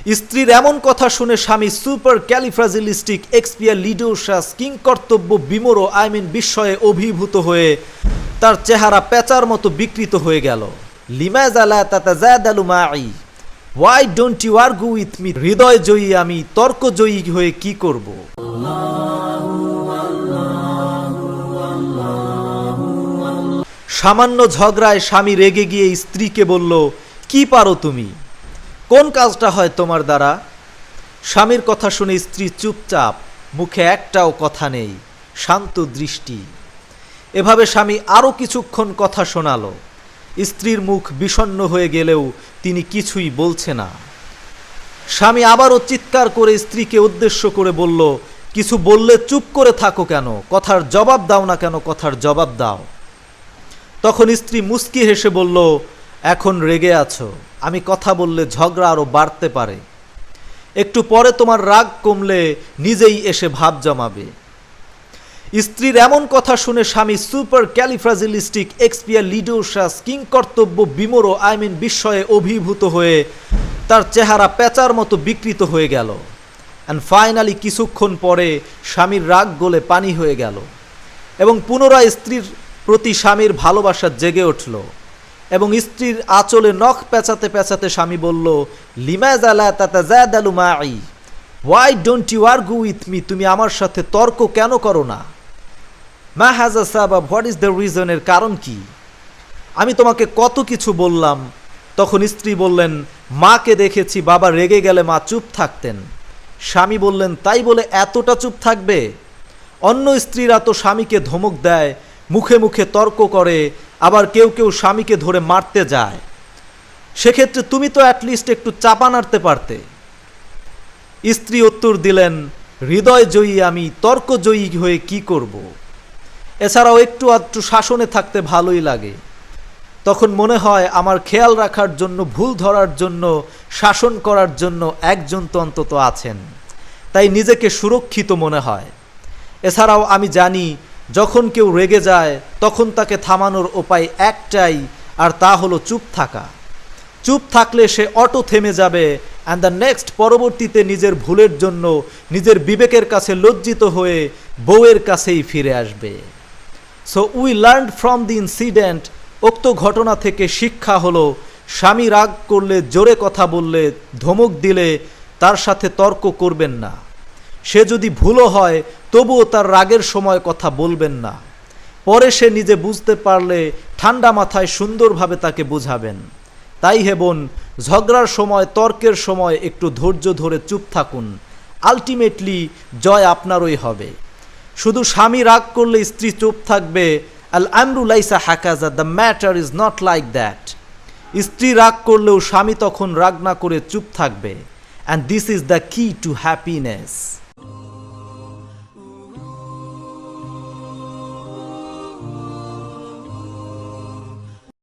স্ত্রীর এমন কথা শুনে স্বামী সুপার ক্যালিফ্রাজিলিস্টিক এক্সপিয়ালিডোসাস কিংকর্তব্য বিমোর বিস্ময়ে অভিভূত হয়ে তার চেহারা পেঁচার মতো বিকৃত হয়ে গেল। লিমাযা লা তাতাজাদালু মাই, why don't you argue with me, হৃদয় জয়ী আমি তর্ক জয়ী হয়ে কি করব। সামান্য ঝগড়ায় স্বামী রেগে গিয়ে স্ত্রীকে বলল, কি পারো তুমি, কোন কাজটা হয় তোমার দ্বারা? স্বামীর কথা শুনে স্ত্রী চুপচাপ, মুখে একটাও কথা নেই, শান্ত দৃষ্টি। এভাবে স্বামী আরও কিছুক্ষণ কথা শোনালো। স্ত্রীর মুখ বিষণ্ণ হয়ে গেলেও তিনি কিছুই বলছে না। স্বামী আবারও চিৎকার করে স্ত্রীকে উদ্দেশ্য করে বলল, কিছু বললে চুপ করে থাকো কেন, কথার জবাব দাও না কেন, কথার জবাব দাও। তখন স্ত্রী মুচকি হেসে বলল, এখন রেগে আছো, আমি কথা বললে ঝগড়া আরও বাড়তে পারে, একটু পরে তোমার রাগ কমলে নিজেই এসে ভাব জমাবে। স্ত্রীর এমন কথা শুনে স্বামী সুপার ক্যালিফ্রাজিলিস্টিক এক্সপিয়ালিডোসাস কিংকর্তব্য বিমোর বিস্ময়ে অভিভূত হয়ে তার চেহারা পেঁচার মতো বিকৃত হয়ে গেল। অ্যান্ড ফাইনালি কিছুক্ষণ পরে স্বামীর রাগ গলে পানি হয়ে গেল এবং পুনরায় স্ত্রীর প্রতি স্বামীর ভালোবাসা জেগে উঠল এবং স্ত্রীর আঁচলে নখ পেঁচাতে পেঁচাতে স্বামী বলল, লিমাযা লা তাতাজাদালু মাই, why don't you argue with me, তুমি আমার সাথে তর্ক কেন করো না? মা হাযা সাবাব, হোয়াট ইজ দ্য রিজন, এর কারণ কি? আমি তোমাকে কত কিছু বললাম। তখন স্ত্রী বললেন, মাকে দেখেছি বাবা রেগে গেলে মা চুপ থাকতেন। স্বামী বললেন, তাই বলে এতটা চুপ থাকবে? অন্য স্ত্রীরা তো স্বামীকে ধমক দেয়, মুখে মুখে তর্ক করে, আবার কেউ কেউ স্বামীকে ধরে মারতে যায়, সেক্ষেত্রে তুমি তো অ্যাটলিস্ট একটু চাপা নাড়তে পারতে। স্ত্রী উত্তর দিলেন, হৃদয় জয়ী আমি তর্ক জয়ী হয়ে কি করব। এছাড়াও একটু আধটু শাসনে থাকতে ভালোই লাগে, তখন মনে হয় আমার খেয়াল রাখার জন্য, ভুল ধরার জন্য, শাসন করার জন্য একজন তো অন্তত আছেন, তাই নিজেকে সুরক্ষিত মনে হয়। এছাড়াও আমি জানি যখন কেউ রেগে যায় তখন তাকে থামানোর উপায় একটাই, আর তা হলো চুপ থাকা। চুপ থাকলে সে অটো থেমে যাবে অ্যান্ড দ্য নেক্সট পরবর্তীতে নিজের ভুলের জন্য নিজের বিবেকের কাছে লজ্জিত হয়ে বউয়ের কাছেই ফিরে আসবে। So we learned from the incident, উক্ত ঘটনা থেকে শিক্ষা হলো, স্বামী রাগ করলে, জোরে কথা বললে, ধমক দিলে তার সাথে তর্ক করবেন না। সে যদি ভুলও হয় তবুও তার রাগের সময় কথা বলবেন না। পরে সে নিজে বুঝতে পারলে ঠান্ডা মাথায় সুন্দরভাবে তাকে বোঝাবেন। তাই হে বোন, ঝগড়ার সময়, তর্কের সময় একটু ধৈর্য ধরে চুপ থাকুন, আলটিমেটলি জয় আপনারই হবে। শুধু স্বামী রাগ করলে স্ত্রী চুপ থাকবে, আল আমরু লাইসা হাকাজা, the matter is not like that. স্ত্রী রাগ করলেও স্বামী তখন রাগ না করে চুপ থাকবে, অ্যান্ড দিস ইজ দ্য কি টু হ্যাপিনেস।